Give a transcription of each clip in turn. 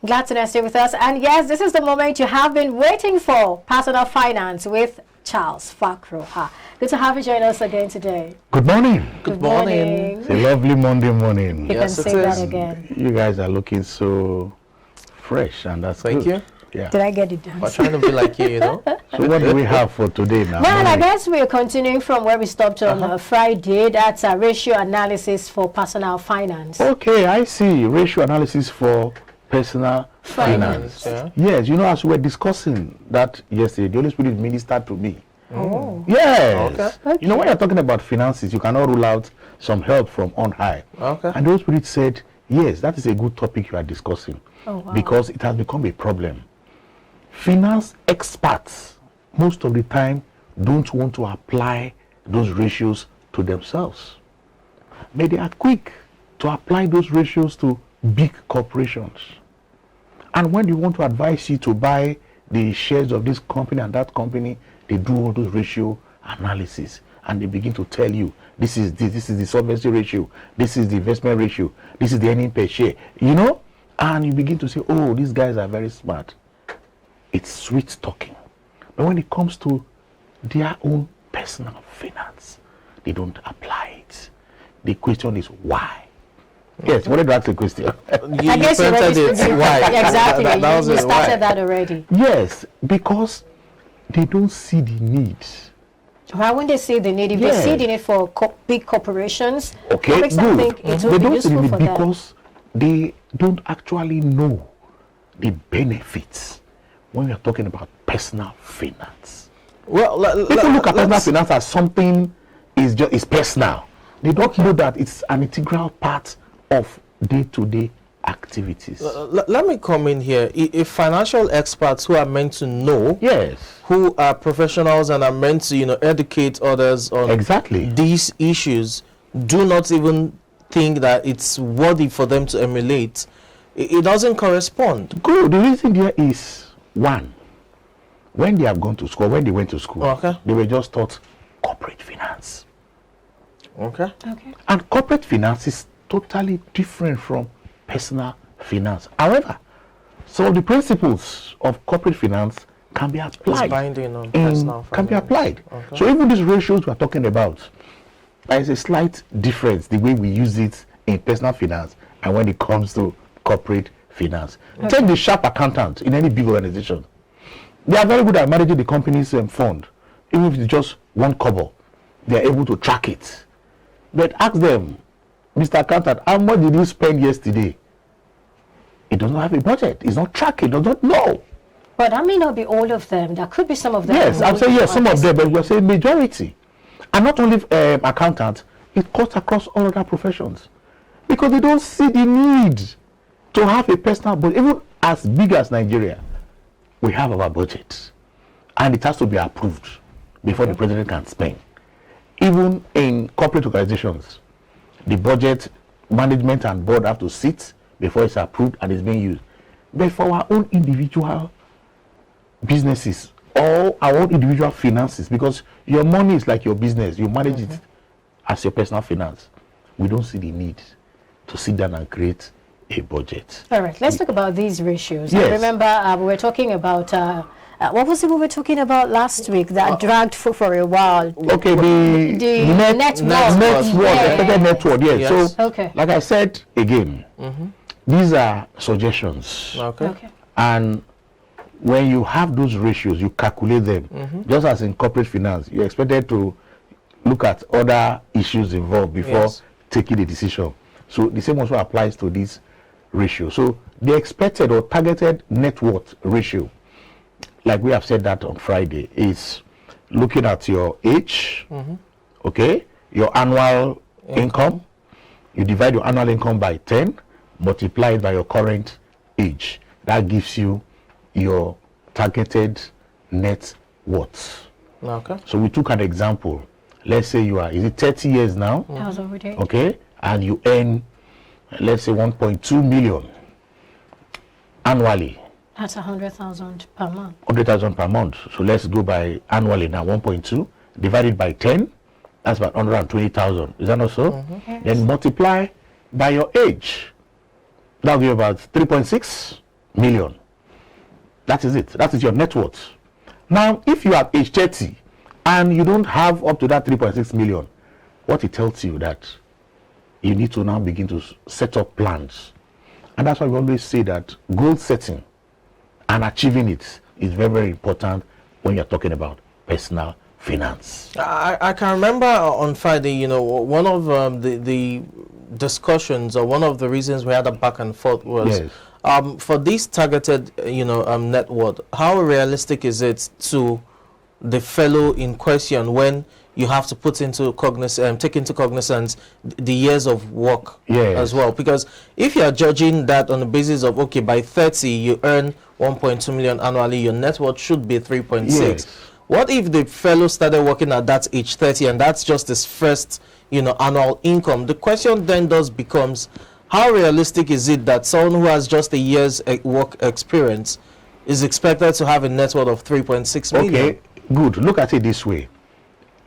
Glad to stay with us. And yes, this is the moment you have been waiting for. Personal Finance with Charles Fakro. Good to have you join us again today. Good morning. Good morning. It's a lovely Monday morning. You can say that again. You guys are looking so fresh, and that's Thank you. Yeah. Did I get it done? We're trying to be like you, So what do we have for today now? Well, I guess we're continuing from where we stopped on Friday. That's a ratio analysis for personal finance. Okay, I see. Ratio analysis for personal finance. Yeah. Yes, as we were discussing that yesterday, the Holy Spirit ministered to me. Oh. Yes. Okay. When you're talking about finances, you cannot rule out some help from on high. Okay. And the Holy Spirit said, yes, that is a good topic you are discussing. Oh, wow. Because it has become a problem. Finance experts, most of the time, don't want to apply those ratios to themselves. But they are quick to apply those ratios to big corporations. And when they want to advise you to buy the shares of this company and that company, they do all those ratio analysis. And they begin to tell you, this is the solvency ratio, this is the investment ratio, this is the earning per share, And you begin to say, oh, these guys are very smart. It's sweet talking. But when it comes to their own personal finance, they don't apply it. The question is why? Yes, what did you ask the question? I guess you already why? Exactly. That was you it. started Why? that already. Yes, because they don't see the need. Why wouldn't they see the need? If they see the need for big corporations, Okay, what makes them think it will be useful for them? Because they don't actually know the benefits when we are talking about personal finance. Well, People look at personal finance as something is personal. They don't know that it's an integral part of day-to-day activities. Let me come in here. If financial experts who are meant to know, Yes, who are professionals and are meant to, educate others on exactly. these issues, do not even think that it's worthy for them to emulate, it doesn't correspond. Good. The reason there is, one, when they have gone to school, when they went to school, Okay. they were just taught corporate finance. Okay. Okay. And corporate finance is totally different from personal finance. However, some of the principles of corporate finance can be It's applied. binding on personal Can be finance. applied. Okay. So even these ratios we are talking about, there is a slight difference the way we use it in personal finance and when it comes to corporate finance. Take the sharp accountant in any big organization. They are very good at managing the company's fund. Even if it's just one kobo, they are able to track it. But ask them, Mr. Accountant, how much did you spend yesterday? It does not have a budget. It's not tracking. It does not know. But that may not be all of them. There could be some of them. Yes, I'm saying yes, some of them, but we're saying majority. And not only accountants, it cuts across all other professions. Because they don't see the need to have a personal budget. Even as big as Nigeria, we have our budget. And it has to be approved before the president can spend. Even in corporate organizations, the budget management and board have to sit before it's approved and it's being used. But for our own individual businesses or our own individual finances, because your money is like your business, you manage it as your personal finance. We don't see the need to sit down and create a budget. All right, let's talk about these ratios. Yes. I remember we were talking about, what was it we were talking about last week that dragged for a while? Okay, the net worth, expected net worth, yes. Yes. So, Okay. like I said again, these are suggestions. Okay. And when you have those ratios, you calculate them. Just as in corporate finance, you're expected to look at other issues involved before taking a decision. So the same also applies to this ratio. So the expected or targeted net worth ratio, like we have said that on Friday, is looking at your age, okay, your annual income. You divide your annual income by 10, multiply it by your current age. That gives you your targeted net worth. Okay. So we took an example. Let's say you are, is it 30 years now? That was over there. Okay, and you earn, let's say 1.2 million annually. That's 100,000 per month. 100,000 per month. So let's go by annually now, 1.2 divided by 10. That's about 120,000. Is that not so? Yes. Then multiply by your age. That'll give about 3.6 million. That is it. That is your net worth. Now, if you are age 30 and you don't have up to that 3.6 million, what it tells you that you need to now begin to set up plans. And that's why we always say that goal setting and achieving it is very, very important when you're talking about personal finance. I can remember on Friday, you know, one of the discussions, or one of the reasons we had a back and forth was, yes, for this targeted, you know, net worth, how realistic is it to the fellow in question when you have to put into cognizance, take into cognizance the years of work, yes, as well? Because if you are judging that on the basis of, okay, by 30 you earn 1.2 million annually, your net worth should be 3.6. Yes. What if the fellow started working at that age 30 and that's just his first, you know, annual income? The question then becomes, how realistic is it that someone who has just a year's work experience is expected to have a net worth of 3.6 million? Okay, good. Look at it this way.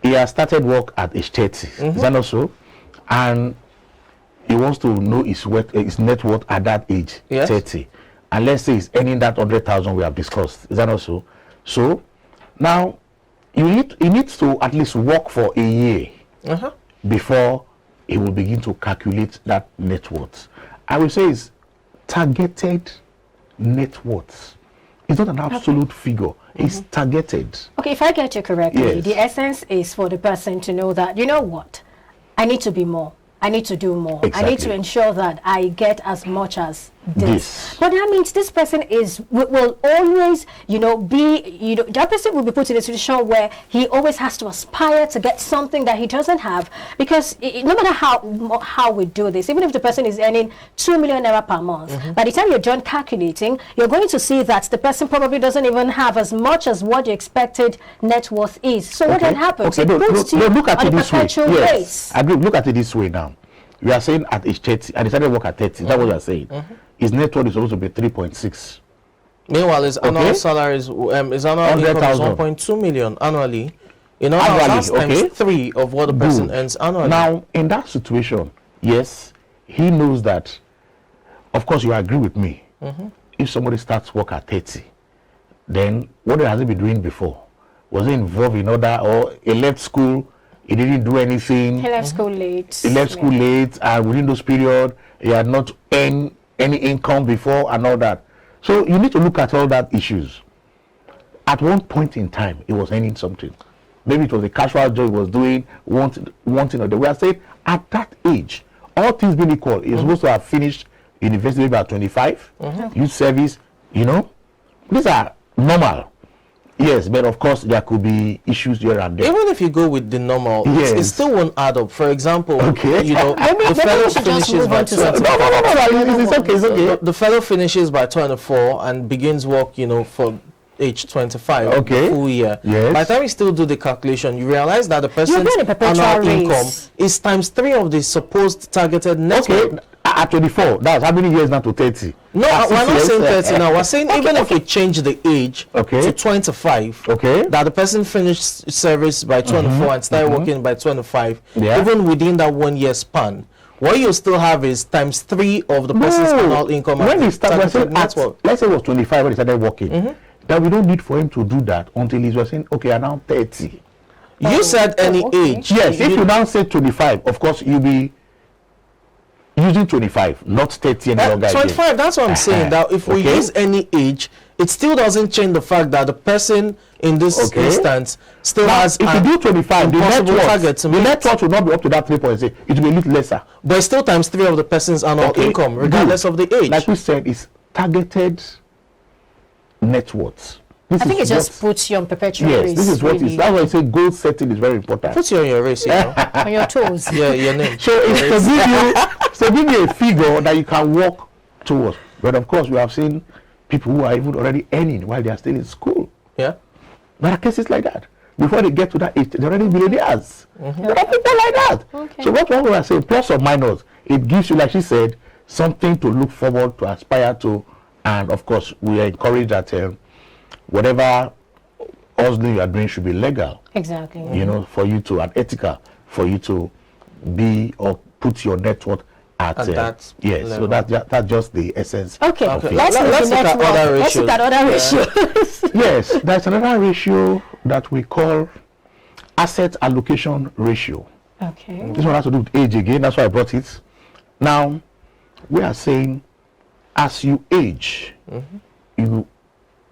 He has started work at age 30. Is that not so? And he wants to know his net worth at that age, yes, 30. And let's say he's earning that 100,000 we have discussed. Is that not so? So now he needs to at least work for a year before he will begin to calculate that net worth. I will say it's targeted net worth. It's not an absolute figure. It's targeted. Okay, if I get you correctly, yes, the essence is for the person to know that, you know what, I need to be more. I need to do more. Exactly. I need to ensure that I get as much as this. But that means this person will always, you know, that person will be put in a situation where he always has to aspire to get something that he doesn't have, because no matter how we do this, even if the person is earning 2 million naira per month, by the time you're done calculating, you're going to see that the person probably doesn't even have as much as what the expected net worth is. So what then happens? Okay, look at it this way. Yes, I agree. Look at it this way now. You are saying at age 30, and he started work at 30. That's what you are saying. His net worth is supposed to be 3.6. Meanwhile, his annual salary is annual income is 1.2 million annually. You know, that's times 3 of what the person earns annually. Now, in that situation, yes, he knows that. Of course, you agree with me. If somebody starts work at 30, then what has he been doing before? Was he involved in other, or he left school? He didn't do anything. He left school late. He left school late, and within those period, he had not earned any income before and all that. So you need to look at all that issues. At one point in time, he was earning something. Maybe it was a casual job he was doing, wanting or the way I said, at that age, all things being equal, he's supposed to have finished university by 25, youth service, you know. These are normal. Yes, but of course there could be issues here and there. Even if you go with the normal, it still won't add up. For example, you know, the fellow finishes by 24. It's okay. The fellow finishes by 24 and begins work, you know, for age 25, full year. Yes. By the time you still do the calculation, you realize that the person's annual income is times 3 of the supposed targeted net worth. At 24, that's how many years now to 30? No, we're not saying 30 now. We're saying even if we change the age to 25, that the person finished service by 24 and started working by 25, even within that 1 year span, what you still have is times 3 of the person's annual income. When he started, let's say it was 25 when he started working, that we don't need for him to do that until he's saying, okay, I'm now 30. You said any age. Yes, if you now say 25, of course you'll be using 25, not 30 any longer. 25, that's what I'm saying. That if we use any age, it still doesn't change the fact that the person in this instance still has. If you do 25, the net worth will not be up to that 3.6. It will be a little lesser. But it's still times 3 of the person's annual income, regardless of the age. Like we said, it's targeted net worth. I think it just puts you on perpetual race. Yes, this is what is. That's why I say goal setting is very important. Puts you on your race, you know. On your toes. Yeah, your name. So it's to give you a figure that you can walk towards. But of course, we have seen people who are even already earning while they are still in school. Yeah. There are cases like that. Before they get to that age, they're already millionaires. There are people like that. So what we are saying, plus or minus, it gives you, like she said, something to look forward to, aspire to, and of course, we encourage that whatever hustling you are doing should be legal. Exactly. You know, for you to, and ethical, for you to be or put your net worth at that yes. level. So that's just the essence. Okay. of it. Let's look at other ratios. Let's look at other ratios. Yes, there's another ratio that we call asset allocation ratio. Okay. This one has to do with age again. That's why I brought it. Now, we are saying as you age, you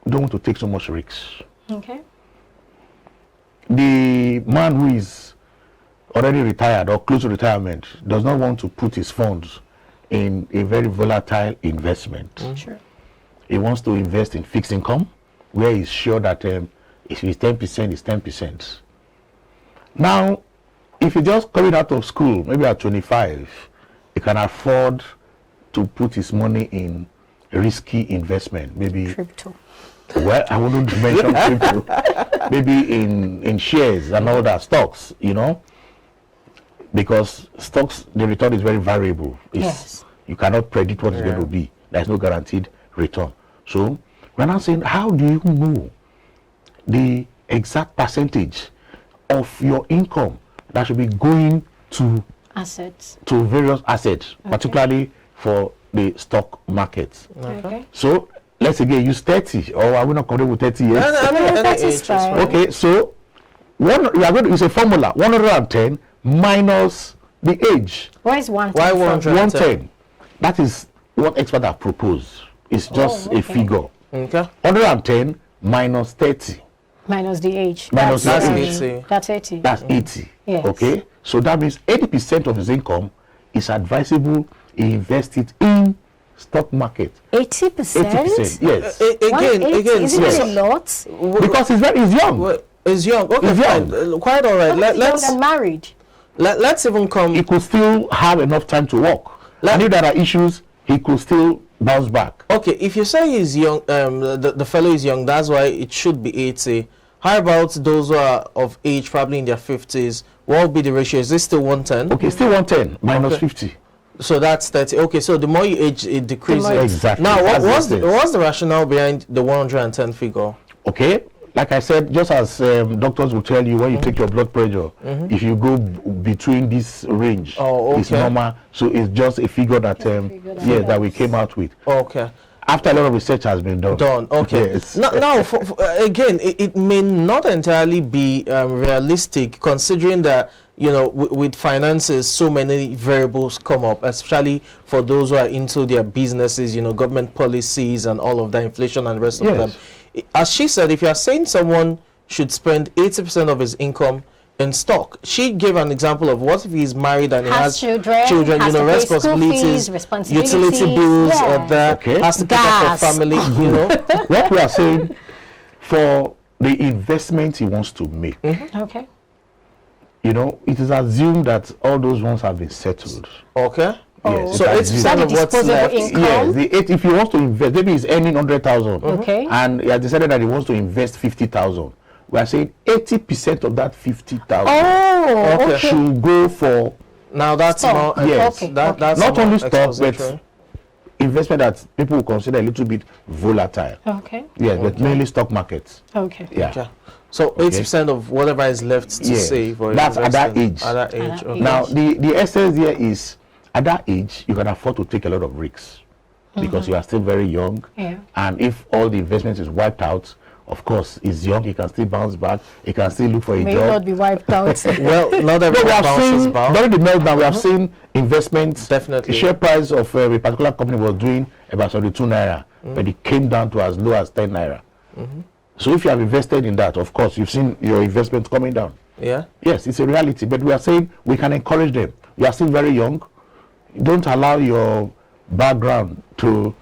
don't want to take so much risks. Okay. The man who is already retired or close to retirement does not want to put his funds in a very volatile investment. Sure. He wants to invest in fixed income where he's sure that if it's 10%, it's 10%. Now, if you're just coming out of school, maybe at 25, you can afford to put his money in risky investment, maybe Crypto. well, I wouldn't mention crypto, maybe in shares and all that, stocks, because stocks, the return is very variable. Yes. You cannot predict what it's going to be. There's no guaranteed return. So we're now saying, how do you know the exact percentage of your income that should be going to Assets. various assets, particularly for the stock market? Okay. So let's again use 30, or are we not comfortable with 30 years? That is fine. Okay, so we are going to use a formula: 110 minus the age. Why is 110? Why from? 110. That is what experts have proposed. It's just a figure. Okay. 110 minus 30. Minus the age. Minus That's the age. 80. That's 80. That's 80. Yes. Okay. So that means 80% of his income is advisable he invest it in stock market. 80%? 80%. Yes. Again, Isn't yes. it a lot? Because he's young. Well, is young. Okay, He's fine. young. Quite all right. Let's get married. Let's even come. He could still have enough time to work. And if there are issues, he could still bounce back. Okay, if you say he's young, the fellow is young, that's why it should be 80. How about those who are of age, probably in their 50s? What would be the ratio? Is this still 110? Okay, still 110 minus Okay. 50. So that's 30. Okay, so the more you age, it decreases. Exactly. Now, That's what's the rationale behind the 110 figure? Okay, like I said, just as doctors will tell you when you take your blood pressure, if you go between this range, it's okay. normal. So it's just a figure that that we came out with. Okay. After a lot of research has been done. Okay. Yes. Now again, it may not entirely be realistic, considering that with finances, so many variables come up, especially for those who are into their businesses. Government policies and all of that, inflation and rest of them. As she said, if you are saying someone should spend 80% of his income in stock, she gave an example of what if he's married and he has children, has to pay responsibilities, school fees, utility bills, or that has to cater for Gas. family. What we are saying for the investment he wants to make, Okay. it is assumed that all those ones have been settled. Okay. Yes, So it's 80% of what's disposable left. income. Yes, if he wants to invest, maybe he's earning 100,000, Okay. and he has decided that he wants to invest 50,000. We are saying 80% of that 50,000 Oh, okay. should go for Now that's Stock. more. Yes. Okay. That's not more only stock, but expository. investment that people will consider a little bit volatile. Okay. Yes, but mainly stock markets. Okay. Yeah. Okay. So 80% of whatever is left to Yes. save or That's at that invest in. age. At that age. At that Okay. age. Now, the essence here is at that age, you can afford to take a lot of risks because you are still very young. Yeah. And if all the investment is wiped out, of course, he's young, he can still bounce back, he can still look for a May job. not be wiped out. Well, not No, we everyone have bounces seen, back. during the meltdown, we have seen investments. Definitely. The share price of a particular company was doing about 72 naira, but it came down to as low as 10 naira. So if you have invested in that, of course, you've seen your investment coming down. Yeah. Yes, it's a reality, but we are saying we can encourage them. You are still very young. Don't allow your background to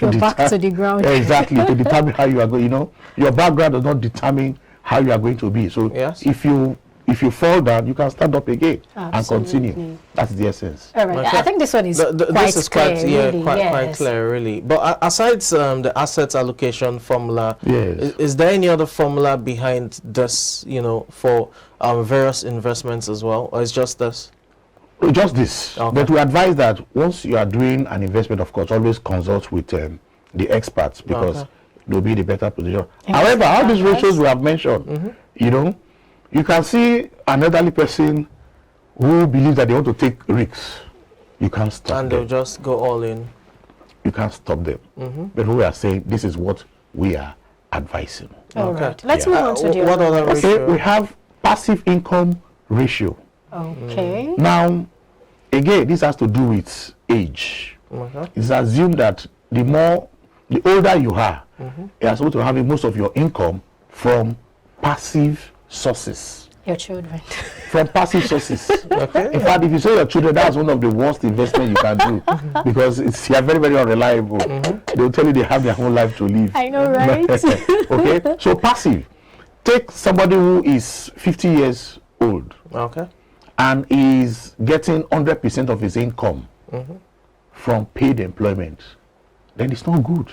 Your back to the ground. Exactly, to determine how you are going. Your background does not determine how you are going to be. So Yes. if you fall down, you can stand up again and Absolutely. continue. That's the essence. All right. Okay. I think this one is This is quite clear, really. quite Yes. clear, really. But aside the asset allocation formula, Yes. is there any other formula behind this? For various investments as well, or is just this? Just this. Okay. But we advise that once you are doing an investment, of course, always consult with the experts because they'll be in a better position. However, all these ratios we have mentioned, you can see an elderly person who believes that they want to take risks. You can't stop and them. they'll just go all in. You can't stop them. But we are saying this is what we are advising. All Okay. right. Let's move on to the what other Okay, ratio? we have passive income ratio. Okay. Now, again, this has to do with age. Okay. It's assumed that the older you are, you are supposed to have most of your income from passive sources. Your children. From passive sources. Okay. In fact, if you say your children, that's one of the worst investment you can do because they are very, very unreliable. They'll tell you they have their own life to live. I know, right? Okay, so passive. Take somebody who is 50 years old Okay. and is getting 100% of his income from paid employment. Then it's not good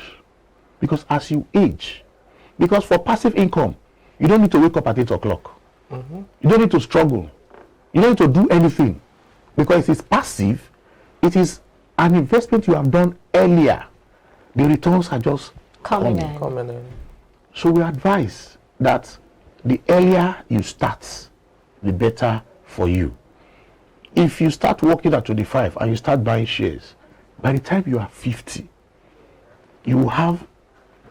because as you age, because for passive income, you don't need to wake up at 8 o'clock. You don't need to struggle. You don't need to do anything because it is passive. It is an investment you have done earlier. The returns are just Coming Coming in. So we advise that the earlier you start, the better for you. If you start working at 25 and you start buying shares, by the time you are 50, you will have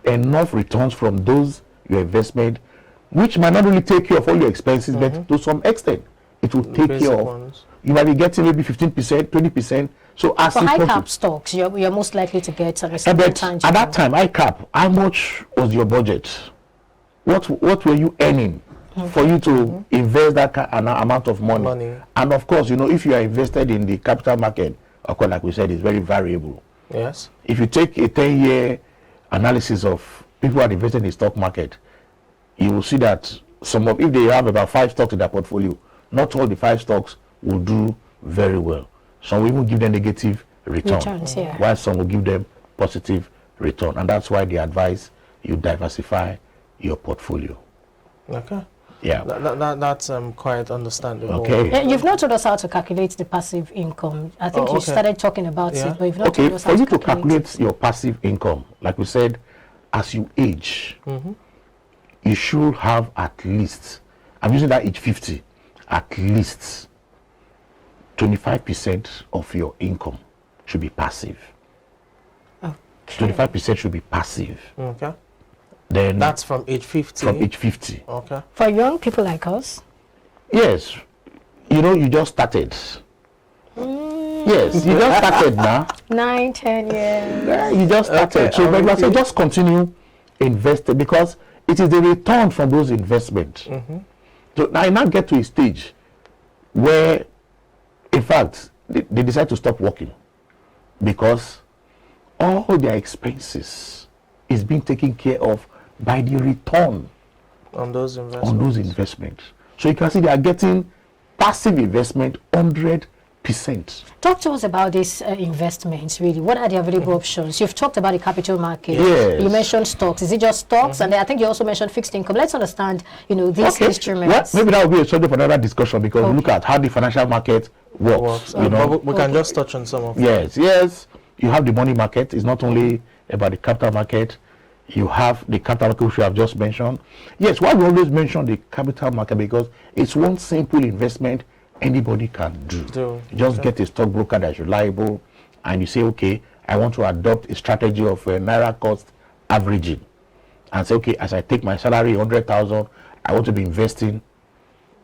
enough returns from those your investment, which might not really take care of all your expenses, but to some extent, it will take Basic care of. ones. You might be getting maybe 15%, 20%. So as For you high come cap to- stocks, you're most likely to get a but at that time, ICAP, how much was your budget? What were you earning for you to invest that an amount of money? And of course, you know, if you are invested in the capital market, of course, like we said, it's very variable. Yes. If you take a 10-year analysis of people who are invested in the stock market, you will see that if they have about 5 stocks in their portfolio, not all the 5 stocks will do very well. Some will even give them negative returns, yeah. while some will give them positive return. And that's why they advise you diversify your portfolio. Okay. Yeah. That's quite understandable. Okay. Yeah, you've not told us how to calculate the passive income. I think you started talking about it, but you've not told us how for you to to calculate your passive income, like we said, as you age, you should have at least, I'm using that age 50, at least 25% of your income should be passive. Okay. 25% should be passive. Okay. Then That's from age 50. from age 50. Okay. For young people like us? Yes. You know, you just started. Yes, you just started now. 9, 10 years. Yeah, you just started. Okay, So, but I say okay. just continue investing because it is the return from those investments. So now I now get to a stage where, in fact, they decide to stop working because all their expenses is being taken care of by the return On those investments. on those investments. So you can see they are getting passive investment 100%. Talk to us about these investments, really. What are the available options? You've talked about the capital market. Yes. You mentioned stocks. Is it just stocks? And then I think you also mentioned fixed income. Let's understand, these Well, instruments. maybe that will be a subject for another discussion because we look at how the financial market works. You know, But we can just touch on some of yes. You have the money market. It's not only about the capital market. You have the capital market, which we have just mentioned. Yes, why we always mention the capital market because it's one simple investment anybody can do. You just get a stockbroker that's reliable, and you say, okay, I want to adopt a strategy of naira cost averaging, and say, okay, as I take my salary 100,000, I want to be investing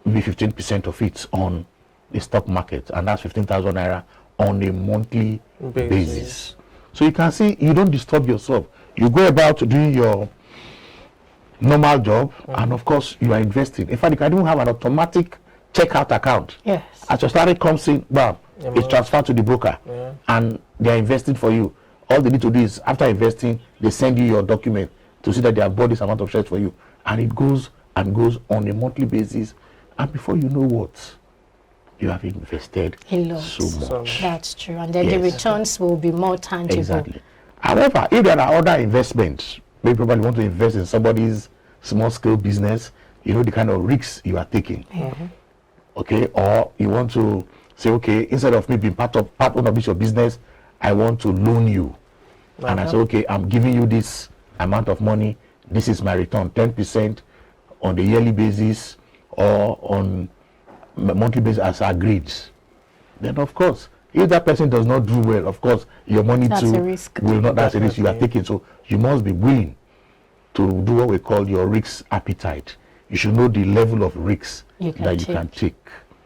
maybe 15% of it on the stock market, and that's 15,000 naira on a monthly basis. So you can see you don't disturb yourself. You go about doing your normal job, and of course you are investing. In fact, you can even have an automatic checkout account. Yes. As your salary comes in, bam, it's transferred to the broker, and they are investing for you. All they need to do is, after investing, they send you your document to see that they have bought this amount of shares for you, and it goes and goes on a monthly basis, and before you know what, you have invested so much. That's true, and then the returns will be more tangible. Exactly. However, if there are other investments, maybe probably want to invest in somebody's small scale business, you know the kind of risks you are taking. Okay, or you want to say, okay, instead of me being part owner of your business, I want to loan you. And I say, okay, I'm giving you this amount of money. This is my return, 10% on the yearly basis or on monthly basis as agreed. Then of course, If that person does not do well, of course, your money That's too a risk. will not. That's a risk you are Definitely. taking. So you must be willing to do what we call your risk appetite. You should know the level of risks You can that you take. can take.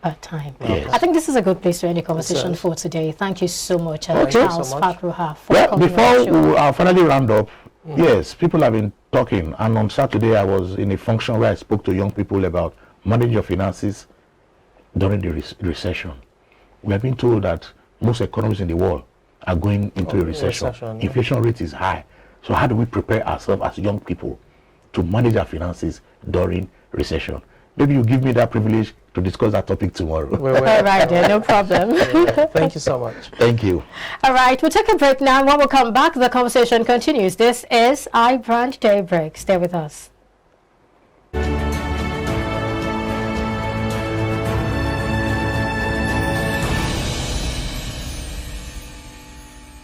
Per time. Yes. I think this is a good place to end the conversation Yes. for today. Thank you so much, Thank you Charles so much. Fakruha, for Well, coming on before the show. we finally round up, yes, people have been talking, and on Saturday I was in a function where I spoke to young people about managing your finances during the recession. We have been told that most economies in the world are going into a recession. recession, yeah. Inflation rate is high. So how do we prepare ourselves as young people to manage our finances during recession? Maybe you give me that privilege to discuss that topic tomorrow. All right, then, no problem. Thank you so much. Thank you. All right, we'll take a break now. When we come back, the conversation continues. This is iBrand Daybreak. Stay with us.